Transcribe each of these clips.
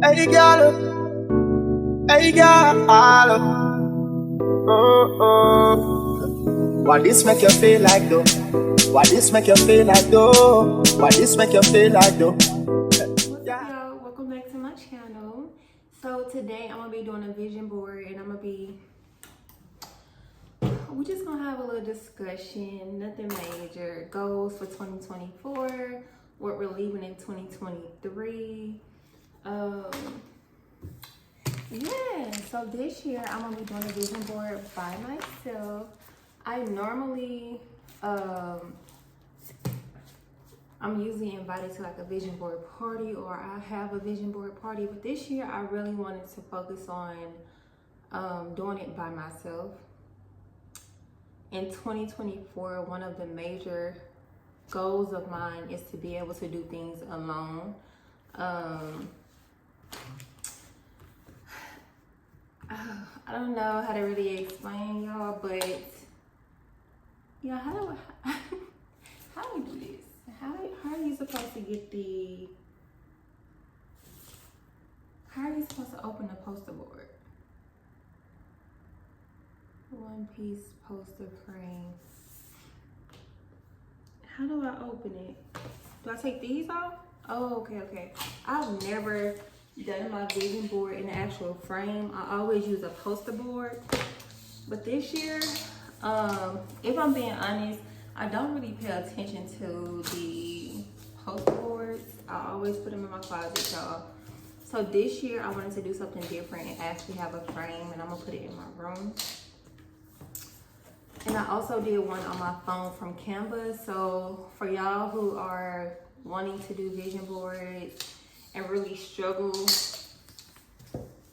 Hey girl, hey girl, why this make you feel like though? Why this make you feel like though? Why this make you feel like though? What's up, y'all? Welcome back to my channel. So today I'm gonna be doing a vision board, and we're just gonna have a little discussion, nothing major. Goals for 2024, what we're leaving in 2023. Yeah, so this year I'm gonna be doing a vision board by myself. I normally I'm usually invited to like a vision board party, or I have a vision board party, but this year I really wanted to focus on doing it by myself. In 2024, one of the major goals of mine is to be able to do things alone. I don't know how to really explain, y'all, but yeah, how do we do this? How are you supposed to get how are you supposed to open a poster board? One piece poster frame. How do I open it? Do I take these off? Oh, okay. I've never done my vision board in the actual frame. I always use a poster board. But this year, if I'm being honest, I don't really pay attention to the poster boards. I always put them in my closet, y'all. So this year, I wanted to do something different and actually have a frame, and I'm gonna put it in my room. And I also did one on my phone from Canva. So for y'all who are wanting to do vision boards and really struggle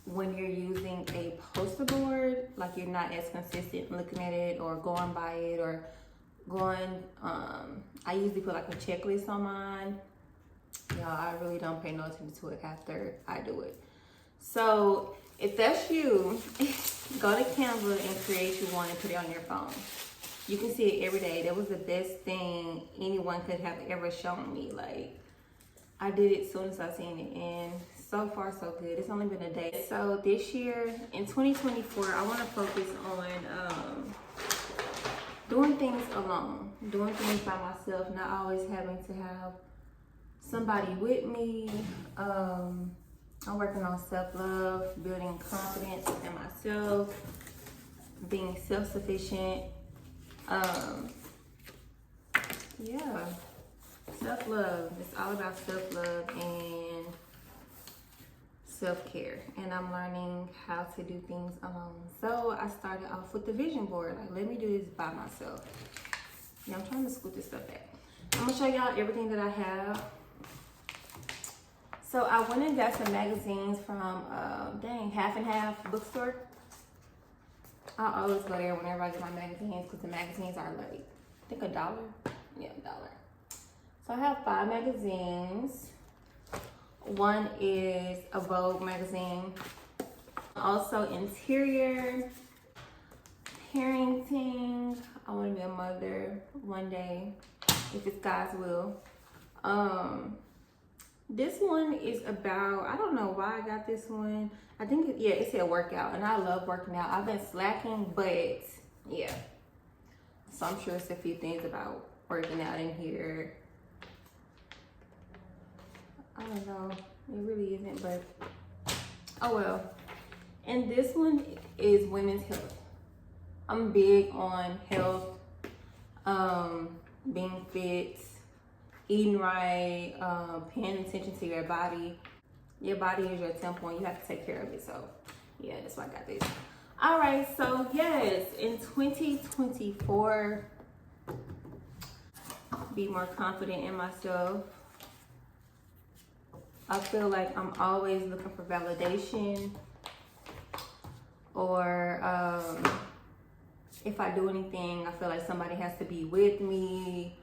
when you're using a poster board, like you're not as consistent looking at it or going by it or going, I usually put like a checklist on mine. Y'all, I really don't pay no attention to it after I do it. So if that's you, go to Canva and create you one and put it on your phone. You can see it every day. That was the best thing anyone could have ever shown me. Like, I did it as soon as I seen it, and so far so good. It's only been a day. So this year, in 2024, I want to focus on doing things alone, doing things by myself, not always having to have somebody with me. I'm working on self-love, building confidence in myself, being self-sufficient. Yeah, self-love. It's all about self-love and self-care. And I'm learning how to do things alone. So I started off with the vision board. Like, let me do this by myself. Yeah, I'm trying to scoot this stuff back. I'm gonna show y'all everything that I have. So I went and got some magazines from, Half and Half bookstore. I always go there whenever I get my magazines because the magazines are like, I think $1. Yeah, $1. So I have 5 magazines. One is a Vogue magazine. Also interior, parenting. I want to be a mother one day, if it's God's will. This one is about, I don't know why I got this one. I think, it said workout, and I love working out. I've been slacking, but yeah. So I'm sure it's a few things about working out in here. I don't know, it really isn't, but oh well. And this one is women's health. I'm big on health, being fit, eating right, paying attention to your body. Your body is your temple and you have to take care of it. So yeah, that's why I got this. All right, so yes, in 2024, be more confident in myself. I feel like I'm always looking for validation, or if I do anything, I feel like somebody has to be with me.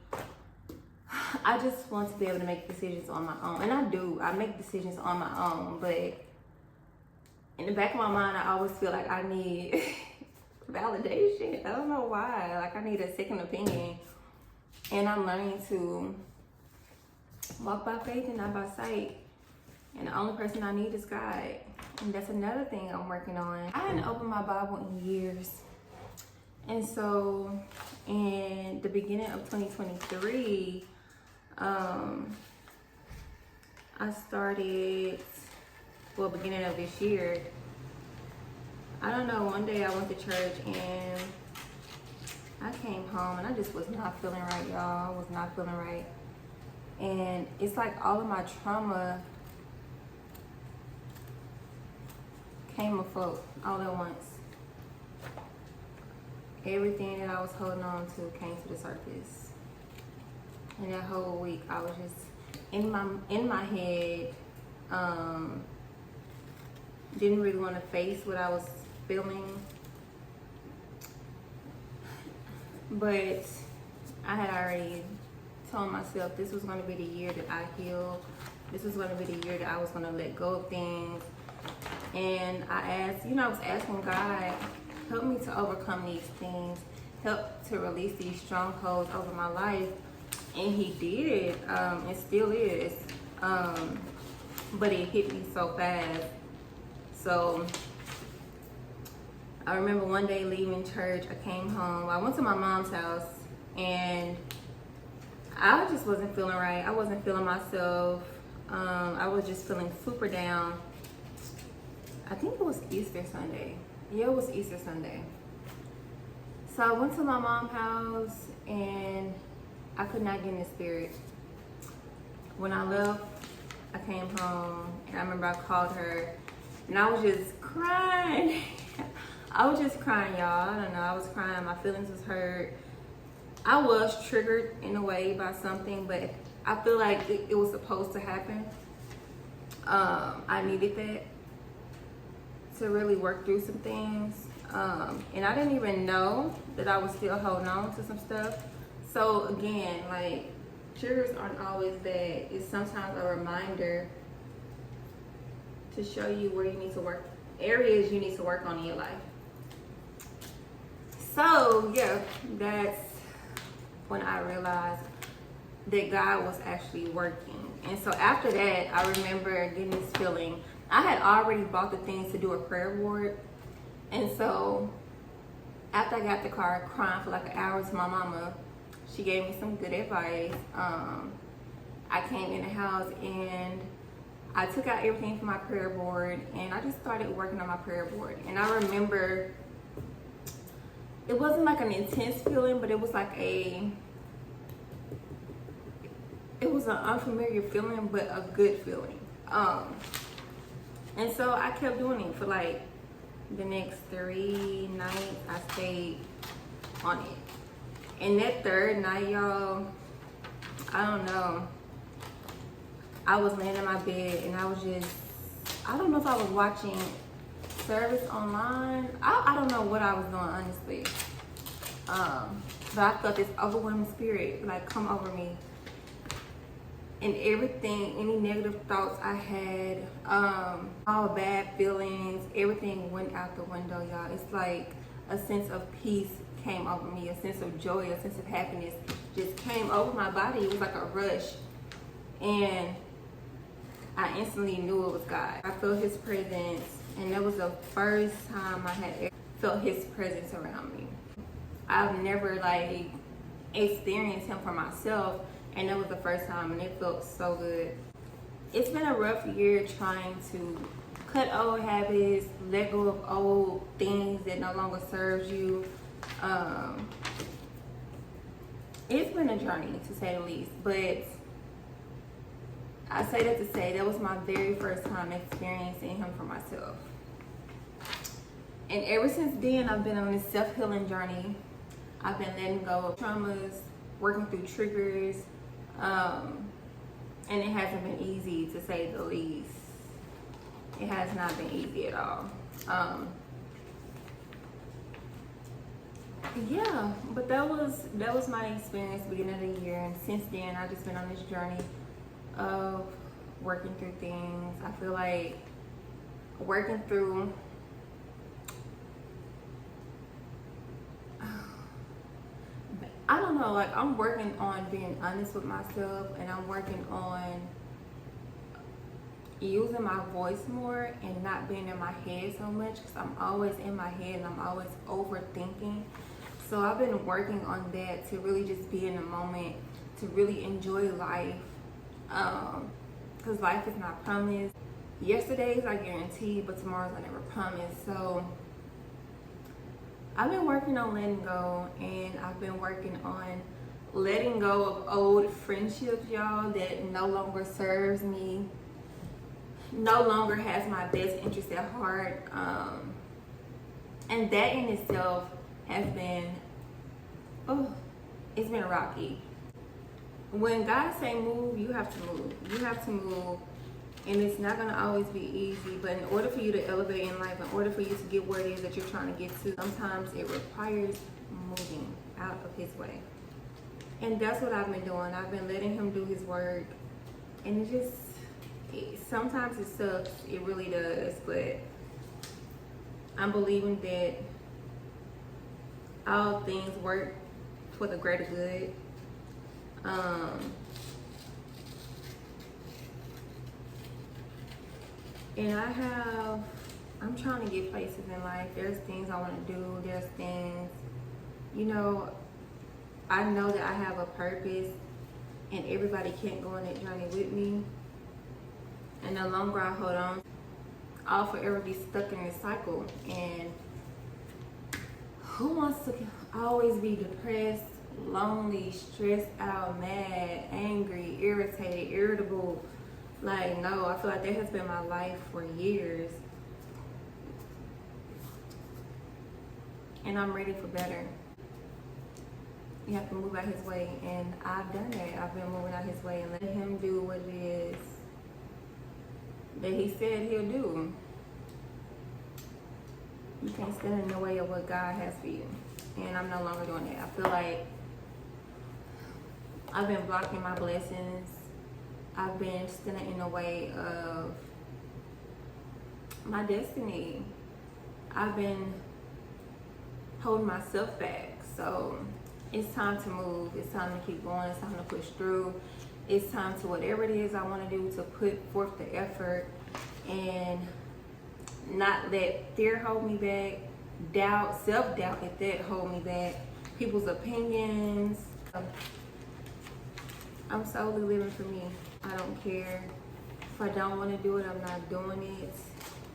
I just want to be able to make decisions on my own. And I do. I make decisions on my own. But in the back of my mind, I always feel like I need validation. I don't know why. Like, I need a second opinion. And I'm learning to walk by faith and not by sight. And the only person I need is God. And that's another thing I'm working on. I hadn't opened my Bible in years. And so in the beginning of 2023, I started, well, beginning of this year, I don't know, one day I went to church and I came home and I just was not feeling right, y'all. I was not feeling right. And it's like all of my trauma came afloat all at once. Everything that I was holding on to came to the surface. And that whole week I was just in my head, didn't really want to face what I was feeling. But I had already told myself this was going to be the year that I healed. This was going to be the year that I was going to let go of things. And I asked, I was asking God, help me to overcome these things. Help to release these strongholds over my life. And He did. It still is. But it hit me so fast. So I remember one day leaving church, I came home. I went to my mom's house and I just wasn't feeling right. I wasn't feeling myself. I was just feeling super down. I think it was Easter Sunday. Yeah, it was Easter Sunday. So I went to my mom's house and I could not get in the spirit. When I left, I came home and I remember I called her and I was just crying. I was just crying, y'all. I don't know. I was crying. My feelings was hurt. I was triggered in a way by something, but I feel like it was supposed to happen. I needed that to really work through some things. And I didn't even know that I was still holding on to some stuff. So again, like, triggers aren't always bad. It's sometimes a reminder to show you where you need to work, areas you need to work on in your life. So yeah, that's when I realized that God was actually working. And so after that, I remember getting this feeling. I had already bought the things to do a prayer board. And so after I got the car crying for like an hour to my mama, she gave me some good advice. I came in the house and I took out everything from my prayer board and I just started working on my prayer board. And I remember it wasn't like an intense feeling, but it was like it was an unfamiliar feeling, but a good feeling. And so I kept doing it for like the next 3 nights. I stayed on it. And that third night, y'all, I don't know. I was laying in my bed and I was just, I don't know if I was watching service online. I don't know what I was doing, honestly. But I felt this overwhelming spirit like come over me. And everything, any negative thoughts I had, all bad feelings, everything went out the window, y'all. It's like a sense of peace came over me, a sense of joy, a sense of happiness just came over my body. It was like a rush. And I instantly knew it was God. I felt His presence, and that was the first time I had ever felt His presence around me. I've never like experienced Him for myself, and that was the first time, and it felt so good. It's been a rough year trying to cut old habits, let go of old things that no longer serves you. It's been a journey, to say the least, but I say that to say that was my very first time experiencing Him for myself. And ever since then, I've been on this self-healing journey. I've been letting go of traumas, working through triggers, and it hasn't been easy, to say the least. It has not been easy at all. Yeah, but that was my experience beginning of the year, and since then I've just been on this journey of working through things. I feel like working through I don't know, like I'm working on being honest with myself, and I'm working on, using my voice more and not being in my head so much, because I'm always in my head and I'm always overthinking. So I've been working on that to really just be in the moment, to really enjoy life, because life is not promised. Yesterday's I guarantee, but tomorrow's I never promised. So I've been working on letting go, and I've been working on letting go of old friendships, y'all, that no longer serves me, no longer has my best interest at heart. And that in itself has been, it's been rocky. When God say move, you have to move. You have to move. And it's not going to always be easy, but in order for you to elevate in life, in order for you to get where it is that you're trying to get to, sometimes it requires moving out of his way. And that's what I've been doing. I've been letting him do his work. And sometimes it sucks. It really does. But I'm believing that all things work for the greater good. And I'm trying to get places in life. There's things I want to do. There's things, I know that I have a purpose, and everybody can't go on that journey with me. And the longer I hold on, I'll forever be stuck in this cycle. And who wants to always be depressed, lonely, stressed out, mad, angry, irritated, irritable? Like, no, I feel like that has been my life for years. And I'm ready for better. You have to move out his way, and I've done that. I've been moving out his way and letting him do what it is that he said he'll do. You can't stand in the way of what God has for you. And I'm no longer doing that. I feel like I've been blocking my blessings. I've been standing in the way of my destiny. I've been holding myself back. So it's time to move. It's time to keep going. It's time to push through. It's time to, whatever it is I want to do, to put forth the effort and not let fear hold me back, doubt, self-doubt, let that hold me back, people's opinions. I'm solely living for me. I don't care. If I don't want to do it, I'm not doing it.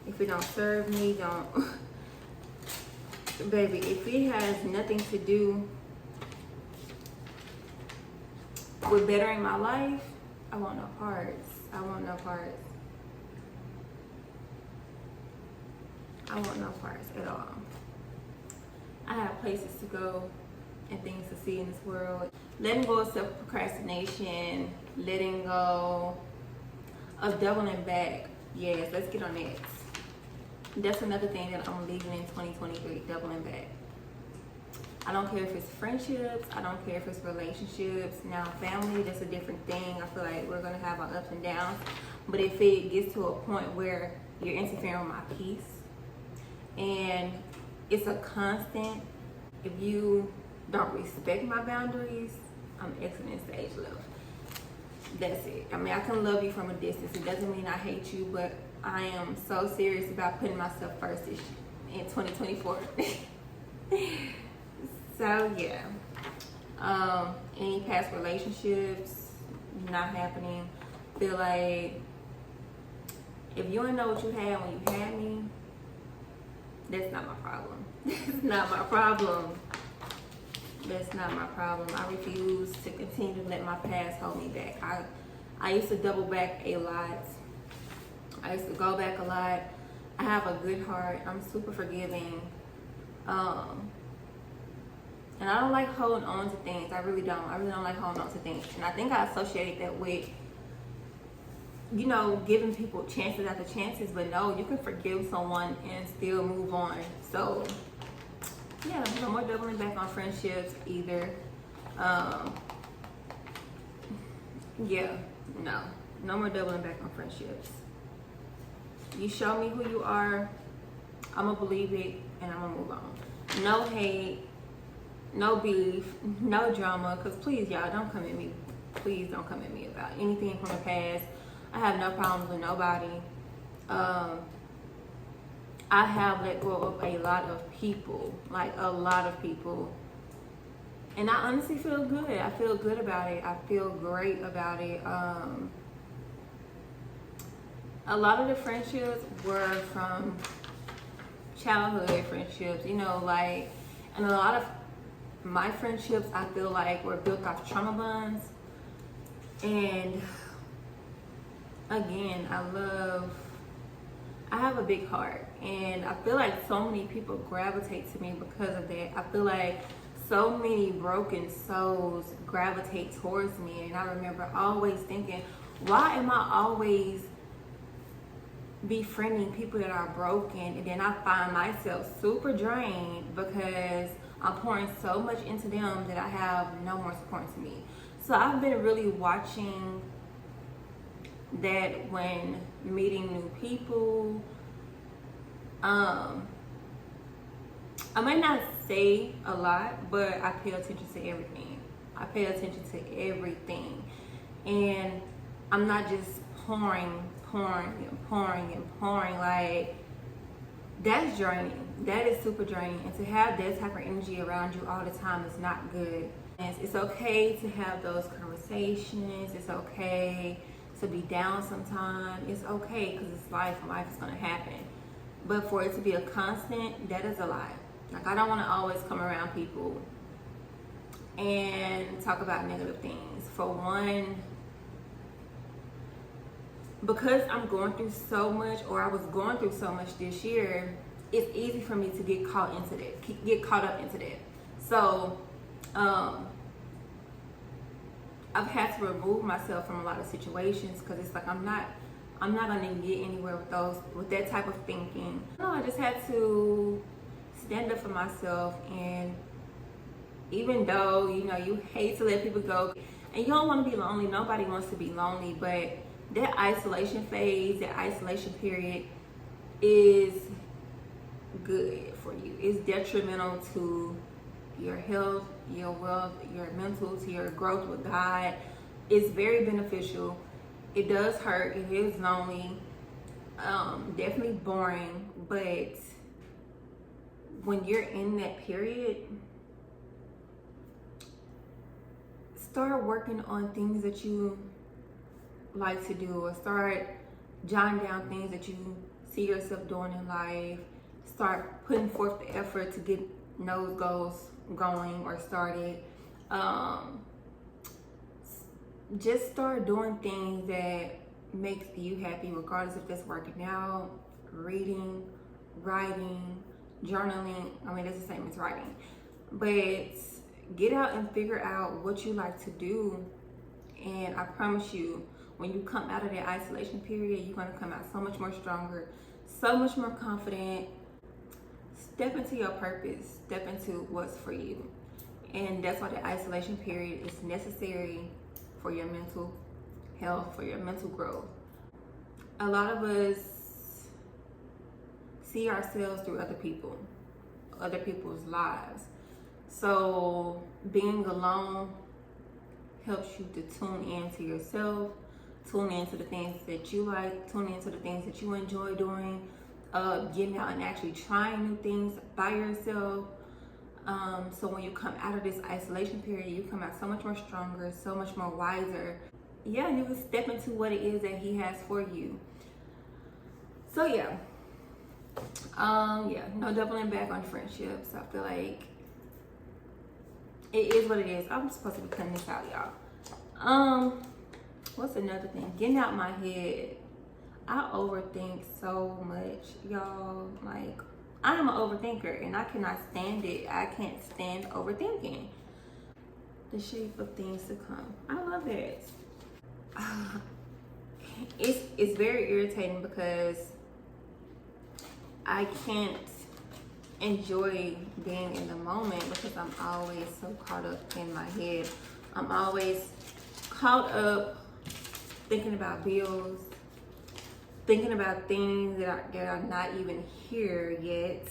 If it don't serve me, don't. Baby, if it has nothing to do with bettering my life, I want no parts. I want no parts. I want no parts at all. I have places to go and things to see in this world. Letting go of self-procrastination, letting go of doubling back. Yes, let's get on that. That's another thing that I'm leaving in 2023, doubling back. I don't care if it's friendships, I don't care if it's relationships. Now family, that's a different thing. I feel like we're gonna have our ups and downs. But if it gets to a point where you're interfering with my peace and it's a constant, if you don't respect my boundaries, I'm exiting stage left. That's it. I mean, I can love you from a distance. It doesn't mean I hate you, but I am so serious about putting myself first in 2024. So yeah, any past relationships not happening. Feel like if you didn't know what you had when you had me, that's not my problem. That's not my problem. That's not my problem. I refuse to continue to let my past hold me back. I used to double back a lot. I used to go back a lot. I have a good heart. I'm super forgiving. And I don't like holding on to things. I really don't. I really don't like holding on to things. And I think I associated that with, giving people chances after chances. But no, you can forgive someone and still move on. So yeah, no more doubling back on friendships either. No more doubling back on friendships. You show me who you are, I'm gonna believe it and I'm gonna move on. No hate, no beef, no drama, because please, y'all, don't come at me. Please don't come at me about anything from the past. I have no problems with nobody. I have let go of a lot of people, like a lot of people. And I honestly feel good. I feel good about it. I feel great about it. A lot of the friendships were from childhood friendships, you know, like, and a lot of my friendships I feel like were built off trauma bonds. And again, I have a big heart, and I feel like so many people gravitate to me because of that. I feel like so many broken souls gravitate towards me, and I remember always thinking, why am I always befriending people that are broken? And then I find myself super drained because I'm pouring so much into them that I have no more support to me. So I've been really watching that when meeting new people. I might not say a lot, but I pay attention to everything. I pay attention to everything. And I'm not just pouring. Like, that's draining. That is super draining. And to have that type of energy around you all the time is not good. And it's okay to have those conversations. It's okay to be down sometimes. It's okay, because it's life and life is going to happen. But for it to be a constant, that is a lie. Like, I don't want to always come around people and talk about negative things. For one, because I'm going through so much, or I was going through so much this year, it's easy for me to get caught up into that. So, I've had to remove myself from a lot of situations, because it's like I'm not gonna get anywhere with that type of thinking. No, I just had to stand up for myself. And even though, you know, you hate to let people go and you don't want to be lonely, nobody wants to be lonely, but that isolation phase, that isolation period is good for you. It's detrimental to your health, your wealth, your mental, to your growth with God. It's very beneficial. It does hurt. It is lonely. Definitely boring. But when you're in that period, start working on things that you like to do, or start jotting down things that you see yourself doing in life. Start putting forth the effort to get those goals going or started. Just start doing things that makes you happy, regardless if that's working out, reading, writing, journaling. I mean, that's the same as writing. But get out and figure out what you like to do. And I promise you, when you come out of that isolation period, you're going to come out so much more stronger, so much more confident. Step into your purpose. Step into what's for you. And that's why the isolation period is necessary for your mental health, for your mental growth. A lot of us see ourselves through other people, other people's lives. So being alone helps you to tune into yourself, tune into the things that you like, tune into the things that you enjoy doing, getting out and actually trying new things by yourself. So when you come out of this isolation period, you come out so much more stronger, so much more wiser. Yeah, you can step into what it is that he has for you. So yeah, no doubling back on friendships. I feel like it is what it is. I'm supposed to be cutting this out, y'all. What's another thing? Getting out my head. I overthink so much, y'all. Like, I am an overthinker, and I cannot stand it. I can't stand overthinking. The shape of things to come. I love it. It's very irritating because I can't enjoy being in the moment because I'm always so caught up in my head. I'm always caught up thinking about bills, thinking about things that are not even here yet.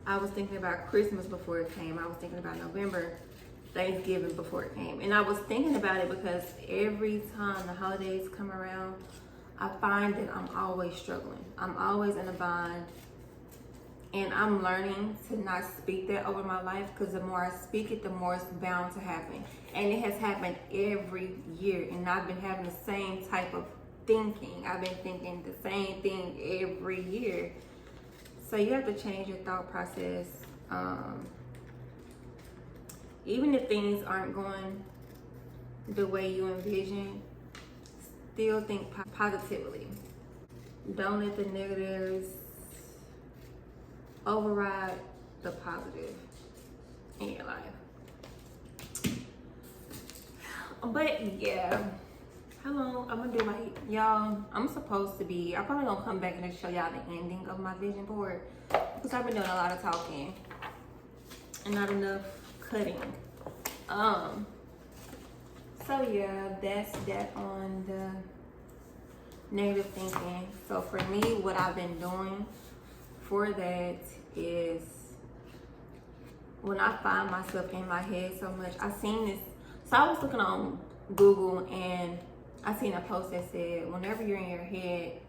I was thinking about Christmas before it came. I was thinking about November. Thanksgiving before it came. And I was thinking about it because every time the holidays come around, I find that I'm always struggling. I'm always in a bind. And I'm learning to not speak that over my life, because the more I speak it, the more it's bound to happen. And it has happened every year. And I've been having the same type of thinking. I've been thinking the same thing every year. So you have to change your thought process. Even if things aren't going the way you envision, still think positively. Don't let the negatives override the positive in your life. But yeah, how long I'm gonna do y'all, I'm probably gonna come back and show y'all the ending of my vision board, because I've been doing a lot of talking and not enough cutting. So yeah, that's that on the negative thinking. So for me, what I've been doing for that is, when I find myself in my head so much, I seen this. So I was looking on Google and I seen a post that said, whenever you're in your head,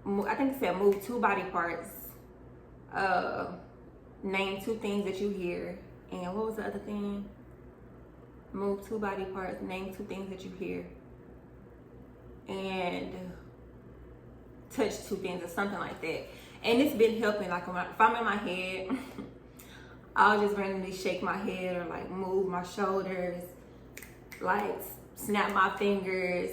I think it said move 2 body parts, name 2 things that you hear, and what was the other thing? Move 2 body parts, name 2 things that you hear, and touch 2 things or something like that. And it's been helping. Like if I'm in my head, I'll just randomly shake my head or like move my shoulders, like snap my fingers.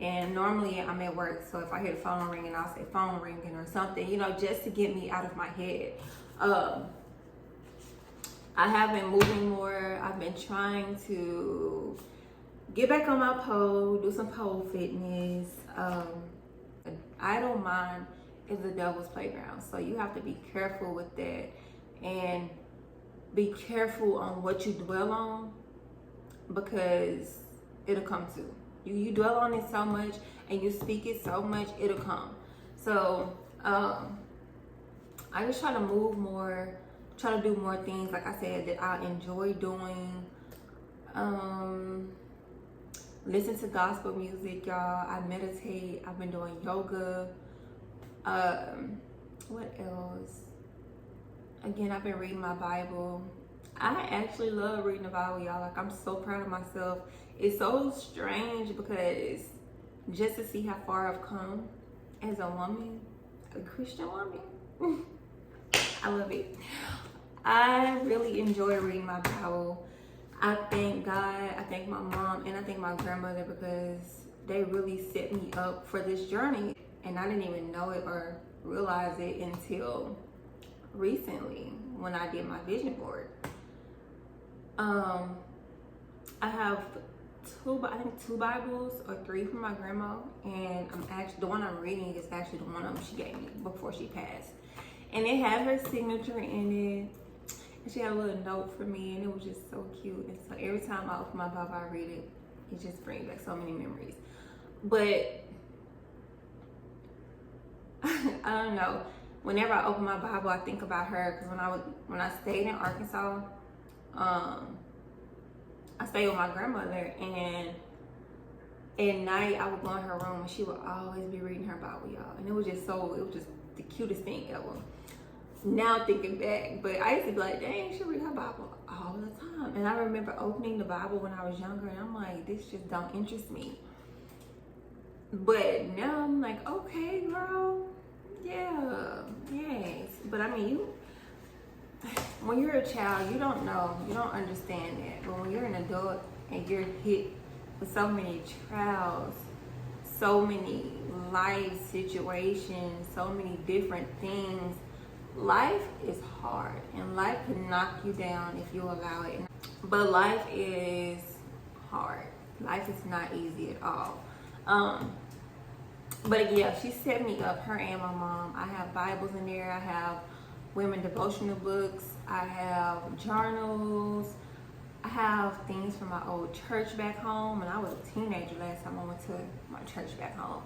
And normally I'm at work, so if I hear the phone ringing, I'll say phone ringing or something, just to get me out of my head. I have been moving more. I've been trying to get back on my pole, do some pole fitness. I don't mind if the devil's playground, so you have to be careful with that and be careful on what you dwell on, because it'll come to you. You dwell on it so much and you speak it so much, it'll come. So I just try to move more, try to do more things, like I said, that I enjoy doing. Listen to gospel music, y'all. I meditate. I've been doing yoga. What else? Again, I've been reading my Bible. I actually love reading the Bible, y'all. Like, I'm so proud of myself. It's so strange because just to see how far I've come as a woman, a Christian woman, I love it. I really enjoy reading my Bible. I thank God, I thank my mom, and I thank my grandmother, because they really set me up for this journey. And I didn't even know it or realize it until recently when I did my vision board. I have 2 Bibles or 3 from my grandma, and the one I'm reading is actually the one she gave me before she passed. And it had her signature in it, and she had a little note for me, and it was just so cute. And so every time I open my Bible, I read it. It just brings back so many memories. But I don't know. Whenever I open my Bible, I think about her, because when I stayed in Arkansas, I stayed with my grandmother, and at night I would go in her room and she would always be reading her Bible, y'all. And it was just the cutest thing ever. Now thinking back, but I used to be like, dang, she read her Bible all the time. And I remember opening the Bible when I was younger, and I'm like, this just don't interest me. But now I'm like, okay, girl, yeah, yes. But I mean, when you're a child, you don't know, you don't understand that. But when you're an adult and you're hit with so many trials, so many life situations, so many different things, life is hard, and life can knock you down if you allow it. But life is hard. Life is not easy at all. But yeah, she set me up, her and my mom. I have Bibles in there. I have women devotional books. I have journals. I have things from my old church back home. And I was a teenager last time I went to my church back home.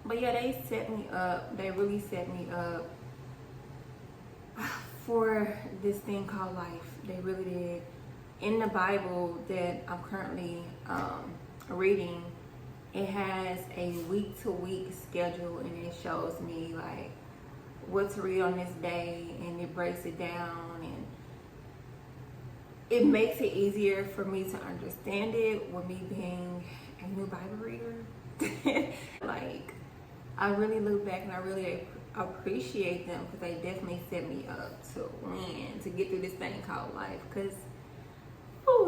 But yeah, they set me up. They really set me up for this thing called life. They really did. In the Bible that I'm currently reading, it has a week-to-week schedule, and it shows me like what to read on this day, and it breaks it down, and it makes it easier for me to understand it with me being a new Bible reader. Like, I really look back and I really appreciate them, because they definitely set me up to win, to get through this thing called life. Because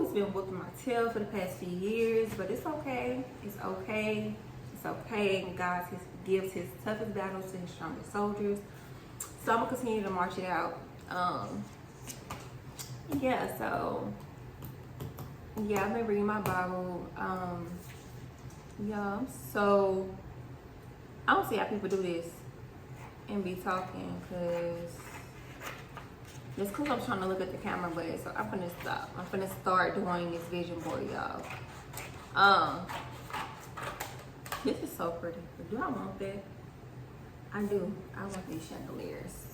it's been whooping my tail for the past few years, but it's okay. It's okay. It's okay. God gives his toughest battles to his strongest soldiers. So I'm gonna continue to march it out. Yeah, so yeah, I've been reading my Bible. Yeah, so I don't see how people do this and be talking, because it's because I'm trying to look at the camera, but so I'm gonna stop. I'm gonna start doing this vision board, y'all. This is so pretty. Do I want that? I do. I want these chandeliers.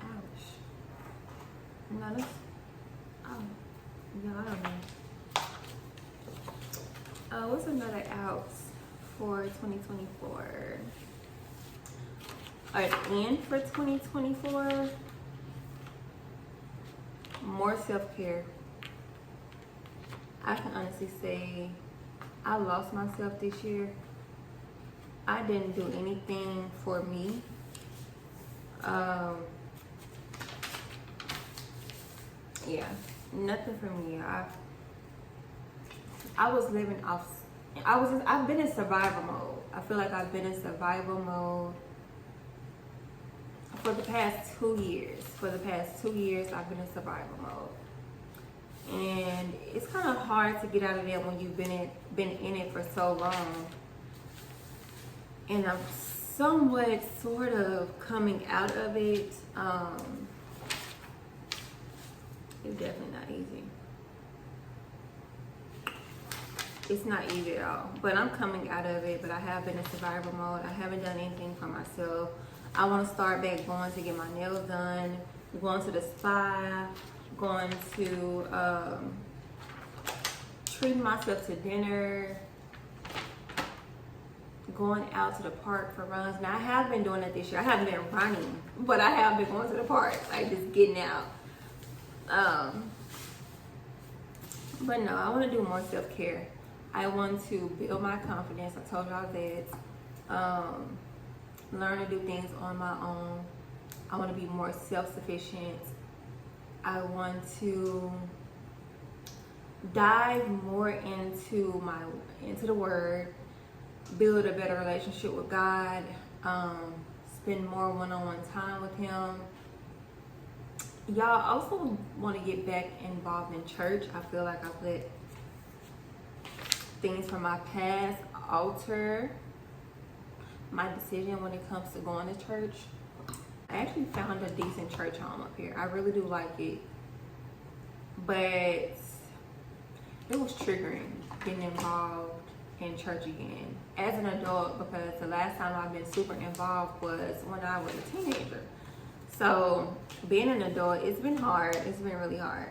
Ouch. No, this. Oh, yeah, I don't know. What's another out for 2024? An in for 2024. More self-care. I can honestly say I lost myself this year. I didn't do anything for me. Yeah, nothing for me. I was living off. I've been in survival mode. I feel like I've been in survival mode for the past 2 years. For the past 2 years, I've been in survival mode. And it's kind of hard to get out of that when you've been in it for so long. And I'm somewhat sort of coming out of it. It's definitely not easy. It's not easy at all. But I'm coming out of it. But I have been in survival mode. I haven't done anything for myself. I want to start back going to get my nails done, going to the spa, going to treating myself to dinner, going out to the park for runs. Now, I have been doing that this year. I haven't been running, but I have been going to the park, like just getting out. But no, I want to do more self-care. I want to build my confidence. I told y'all that. Learn to do things on my own. I want to be more self-sufficient. I want to dive more into the Word, build a better relationship with God, spend more one-on-one time with Him. Y'all, also want to get back involved in church. I feel like I've let things from my past alter my decision when it comes to going to church. I actually found a decent church home up here. I really do like it. But it was triggering getting involved in church again as an adult, because the last time I've been super involved was when I was a teenager. So being an adult, it's been hard. It's been really hard.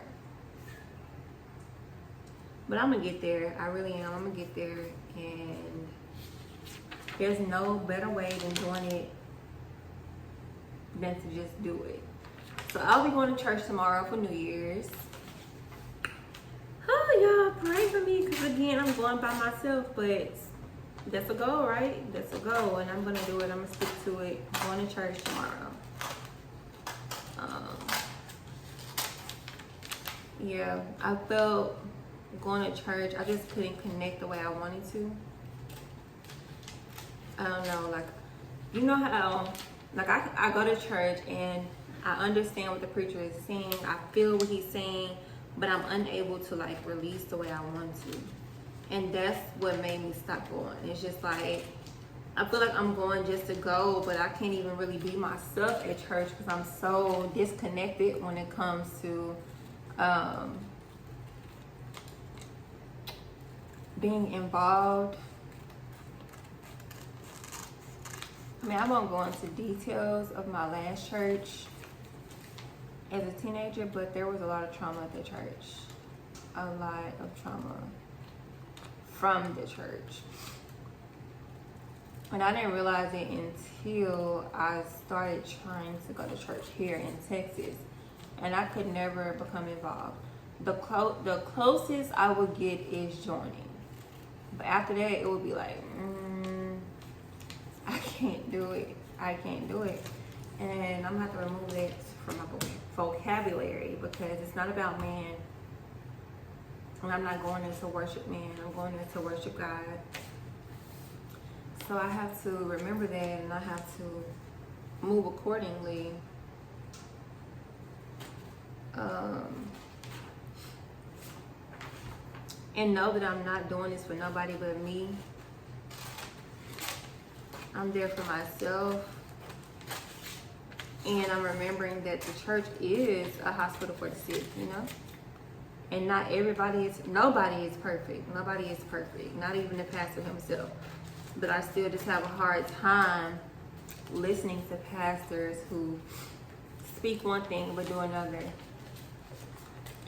But I'm gonna get there. I really am. I'm gonna get there. And there's no better way than doing it than to just do it. So I'll be going to church tomorrow for New Year's. Oh, y'all pray for me, because again, I'm going by myself, but that's a goal, right? That's a goal, and I'm gonna do it. I'm gonna stick to it. I'm going to church tomorrow. Yeah, I felt going to church, I just couldn't connect the way I wanted to. I don't know, like, you know how, like, I go to church and I understand what the preacher is saying. I feel what he's saying, but I'm unable to, like, release the way I want to. And that's what made me stop going. It's just like, I feel like I'm going just to go, but I can't even really be myself at church because I'm so disconnected when it comes to being involved I mean, I won't go into details of my last church as a teenager, but there was a lot of trauma at the church. A lot of trauma from the church. And I didn't realize it until I started trying to go to church here in Texas. And I could never become involved. The closest I would get is joining. But after that, it would be like, I can't do it. I can't do it. And I'm going to have to remove it from my vocabulary because it's not about man. And I'm not going there to worship man. I'm going there to worship God. So I have to remember that, and I have to move accordingly. And know that I'm not doing this for nobody but me. I'm there for myself. And I'm remembering that the church is a hospital for the sick, you know? And nobody is perfect. Nobody is perfect. Not even the pastor himself. But I still just have a hard time listening to pastors who speak one thing but do another.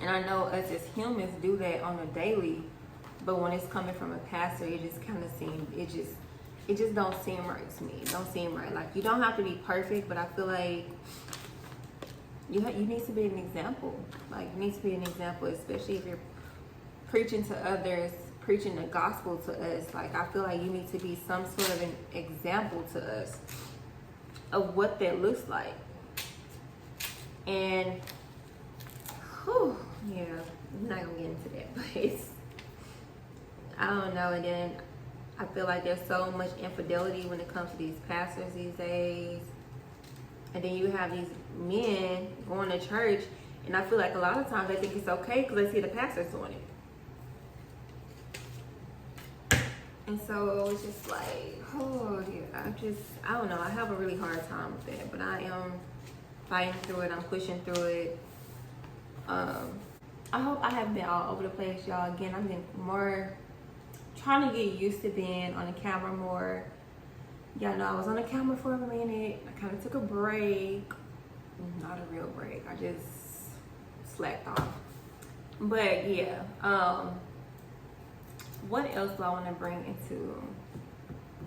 And I know us as humans do that on a daily, but when it's coming from a pastor, it just kind of seems, it just don't seem right to me. It don't seem right. Like, you don't have to be perfect, but I feel like you need to be an example. Like, you need to be an example, especially if you're preaching to others, preaching the gospel to us. Like, I feel like you need to be some sort of an example to us of what that looks like. And, whew, yeah, I'm not gonna get into that, but I don't know. And then I feel like there's so much infidelity when it comes to these pastors these days. And then you have these men going to church, and I feel like a lot of times they think it's okay because they see the pastors doing it. And so it's just like, oh yeah, I don't know. I have a really hard time with that, but I am fighting through it. I'm pushing through it. I hope I haven't been all over the place, y'all. Again, I'm getting more, trying to get used to being on the camera more. Y'all know I was on the camera for a minute. I kind of took a break. Not a real break. I just slacked off. But yeah, what else do I want to bring into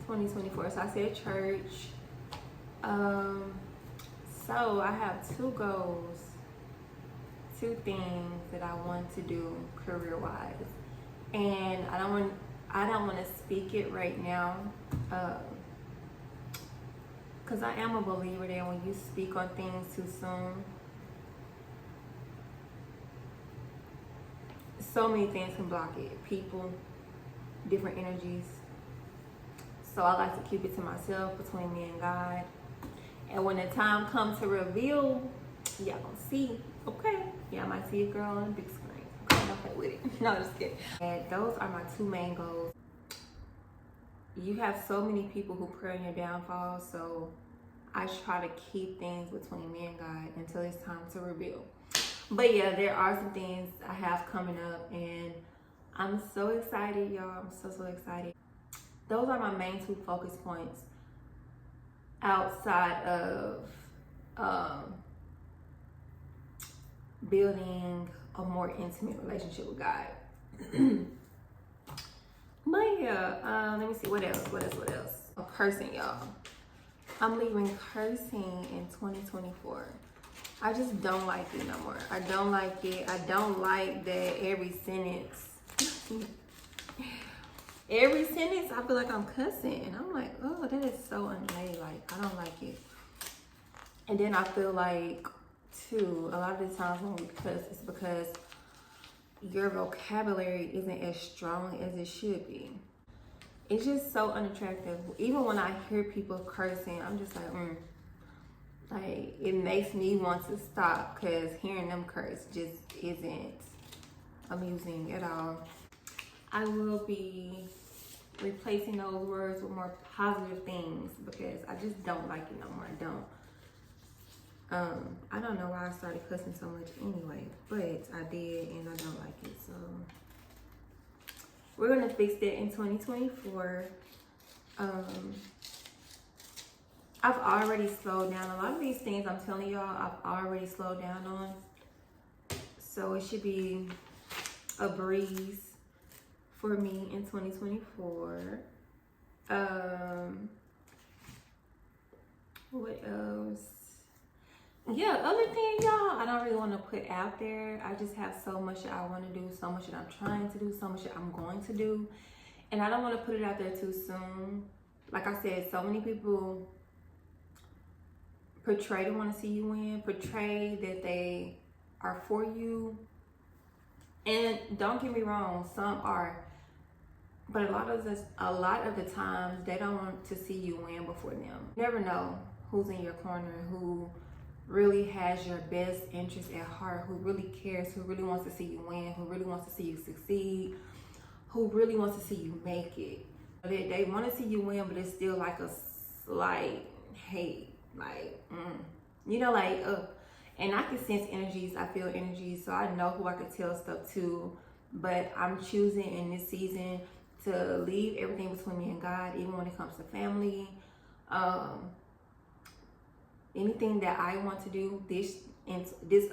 2024? So I said church. So I have two goals, two things that I want to do career-wise, and I don't want to speak it right now, because I am a believer that when you speak on things too soon, so many things can block it. People, different energies. So I like to keep it to myself, between me and God. And when the time comes to reveal, y'all gonna see. Okay, y'all might see a girl on the big screen. Okay, don't play with it. No, just kidding. And those are my two main goals. You have so many people who pray on your downfall, so I try to keep things between me and God until it's time to reveal. But yeah, there are some things I have coming up, and I'm so excited, y'all. I'm so excited. Those are my main two focus points outside of building a more intimate relationship with God. But yeah, let me see, what else? Cursing, y'all. I'm leaving cursing in 2024. I just don't like it no more. I don't like it. I don't like that every sentence I feel like I'm cussing. And I'm like, oh, that is so unladylike. I don't like it. And then I feel like, too, a lot of the times when we cuss, it's because your vocabulary isn't as strong as it should be. It's just so unattractive. Even when I hear people cursing, I'm just like, Like, it makes me want to stop, because hearing them curse just isn't amusing at all. I will be replacing those words with more positive things, because I just don't like it no more. I don't know why I started cussing so much anyway, but I did, and I don't like it. So we're gonna fix that in 2024. I've already slowed down. A lot of these things I'm telling y'all, I've already slowed down on. So it should be a breeze for me in 2024. What else? Yeah, other thing, y'all, I don't really want to put out there. I just have so much that I want to do, so much that I'm trying to do, so much that I'm going to do. And I don't want to put it out there too soon. Like I said, so many people portray to want to see you win, portray that they are for you. And don't get me wrong, some are. But a lot of the times, they don't want to see you win before them. You never know who's in your corner, who really has your best interest at heart, who really cares, who really wants to see you win, who really wants to see you succeed, who really wants to see you make it. They want to see you win, but it's still like a slight hate, like, you know, like, and I can sense energies, I feel energies, so I know who I could tell stuff to, but I'm choosing in this season to leave everything between me and God, even when it comes to family. Anything that I want to do this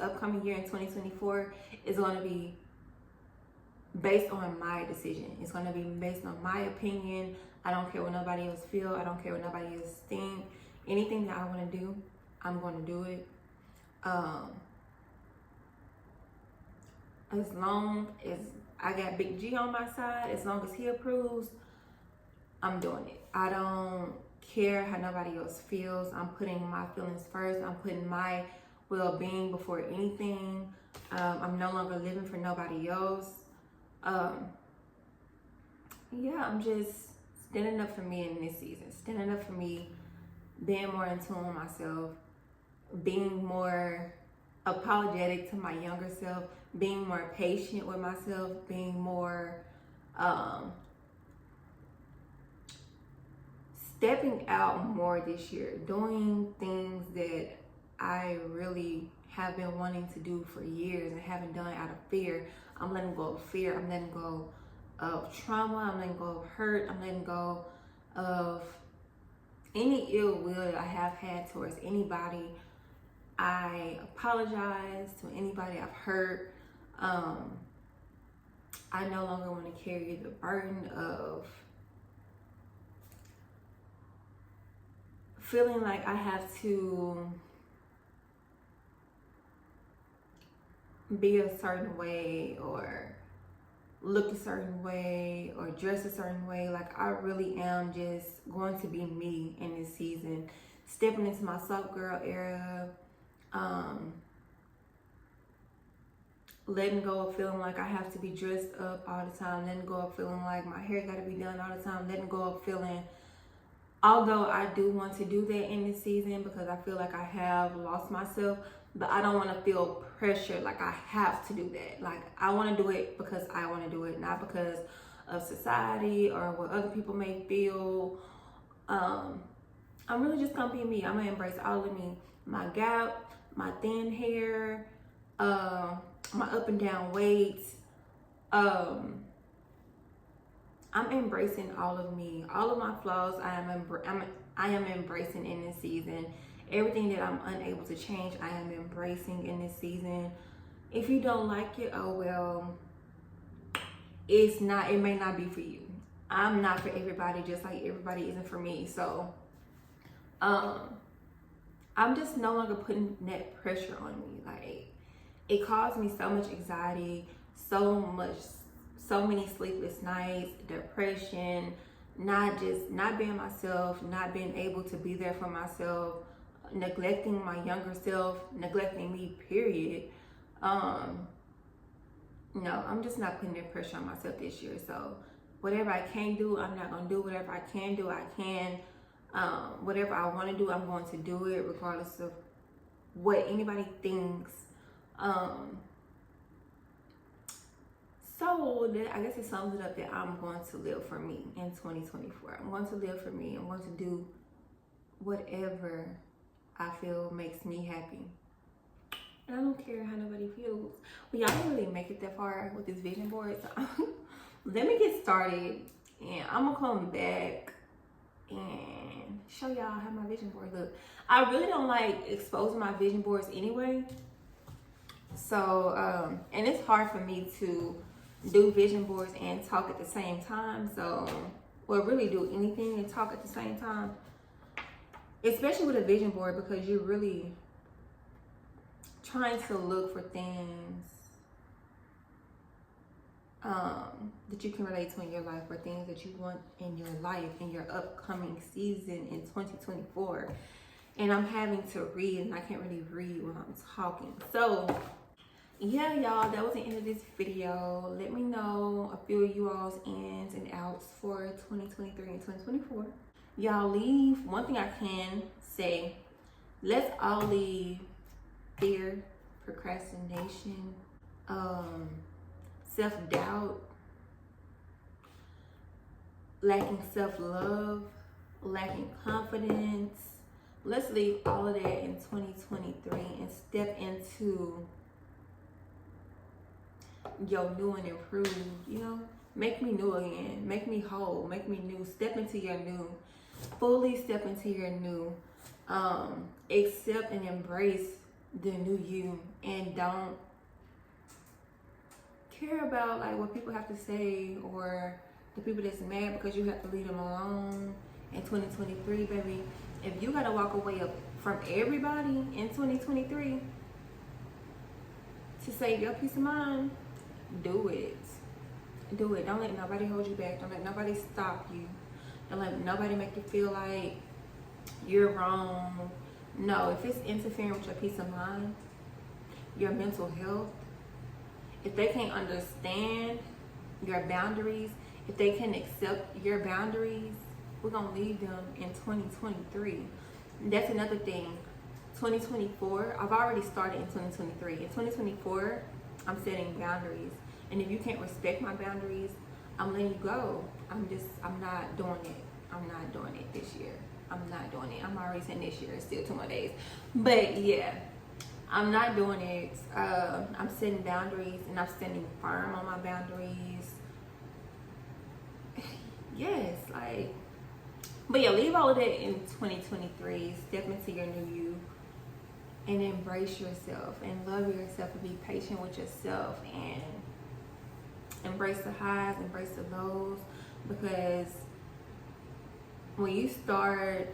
upcoming year in 2024 is going to be based on my decision. It's going to be based on my opinion. I don't care what nobody else feel. I don't care what nobody else think. Anything that I want to do, I'm going to do it. As long as I got Big G on my side, as long as he approves, I'm doing it. I don't care how nobody else feels. I'm putting my feelings first. I'm putting my well-being before anything. I'm no longer living for nobody else. Yeah, I'm just standing up for me in this season. Standing up for me, being more in tune with myself, being more apologetic to my younger self, being more patient with myself, being more stepping out more this year, doing things that I really have been wanting to do for years and haven't done out of fear. I'm letting go of fear. I'm letting go of trauma. I'm letting go of hurt. I'm letting go of any ill will that I have had towards anybody. I apologize to anybody I've hurt. I no longer want to carry the burden of feeling like I have to be a certain way or look a certain way or dress a certain way. Like, I really am just going to be me in this season, stepping into my soft girl era, letting go of feeling like I have to be dressed up all the time, letting go of feeling like my hair got to be done all the time, letting go of feeling, although I do want to do that in this season because I feel like I have lost myself, but I don't want to feel pressure like I have to do that. Like, I want to do it because I want to do it, not because of society or what other people may feel. I'm really just gonna be me. I'm gonna embrace all of me. My gap, my thin hair, my up and down weight. I'm embracing all of me, all of my flaws. I am embracing in this season. Everything that I'm unable to change, I am embracing in this season. If you don't like it, oh well, it may not be for you. I'm not for everybody, just like everybody isn't for me. So I'm just no longer putting that pressure on me. Like, it caused me so much anxiety, so many sleepless nights, depression, not being myself, not being able to be there for myself, neglecting my younger self, neglecting me, period. No, I'm just not putting that pressure on myself this year. So whatever I can't do, I'm not gonna do. Whatever I can do, I can. Whatever I want to do, I'm going to do it, regardless of what anybody thinks. So that, I guess it sums it up that I'm going to live for me in 2024. I'm going to live for me. I'm going to do whatever I feel makes me happy. And I don't care how nobody feels. But y'all didn't really make it that far with this vision board. So let me get started. And I'm going to come back and show y'all how my vision board look. I really don't like exposing my vision boards anyway. So, and it's hard for me to do vision boards and talk at the same time. So, or really do anything and talk at the same time. Especially with a vision board, because you're really trying to look for things that you can relate to in your life, or things that you want in your life in your upcoming season in 2024. And I'm having to read, and I can't really read when I'm talking. So yeah, y'all, that was the end of this video. Let me know a few of you all's ins and outs for 2023 and 2024. Y'all leave, one thing I can say, let's all leave fear, procrastination, self-doubt, lacking self-love, lacking confidence. Let's leave all of that in 2023 and step into your new and improved, you know? Make me new again, make me whole, make me new. Step into your new, fully step into your new. Accept and embrace the new you, and don't care about like what people have to say, or the people that's mad because you have to leave them alone in 2023, baby. If you gotta walk away from everybody in 2023 to save your peace of mind, do it. Do it. Don't let nobody hold you back. Don't let nobody stop you. Don't let nobody make you feel like you're wrong. No, if it's interfering with your peace of mind, your mental health, if they can't understand your boundaries, if they can accept your boundaries, we're gonna leave them in 2023. That's another thing. 2024, I've already started in 2023. In 2024, I'm setting boundaries. And if you can't respect my boundaries, I'm letting you go. I'm not doing it. I'm not doing it this year. I'm not doing it. I'm already saying this year. It's still 2 more days. But yeah, I'm not doing it. I'm setting boundaries, and I'm standing firm on my boundaries. Yes, like, but yeah, leave all of that in 2023. Step into your new you and embrace yourself and love yourself and be patient with yourself and embrace the highs, embrace the lows, because when you start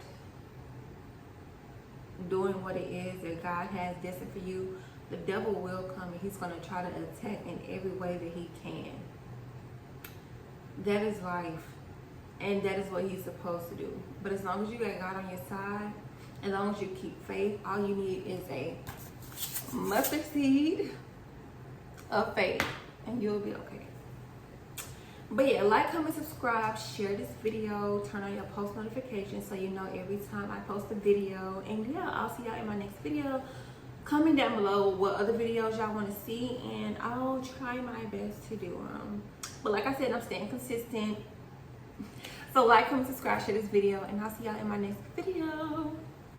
doing what it is that God has destined for you, the devil will come and he's going to try to attack in every way that he can. That is life, and that is what he's supposed to do. But as long as you got God on your side, as long as you keep faith, all you need is a mustard seed of faith, and you'll be okay. But yeah, like, comment, subscribe, share this video, turn on your post notifications so you know every time I post a video. And yeah, I'll see y'all in my next video. Comment down below what other videos y'all want to see, and I'll try my best to do them. But like I said, I'm staying consistent. So like, comment, subscribe, share this video, and I'll see y'all in my next video.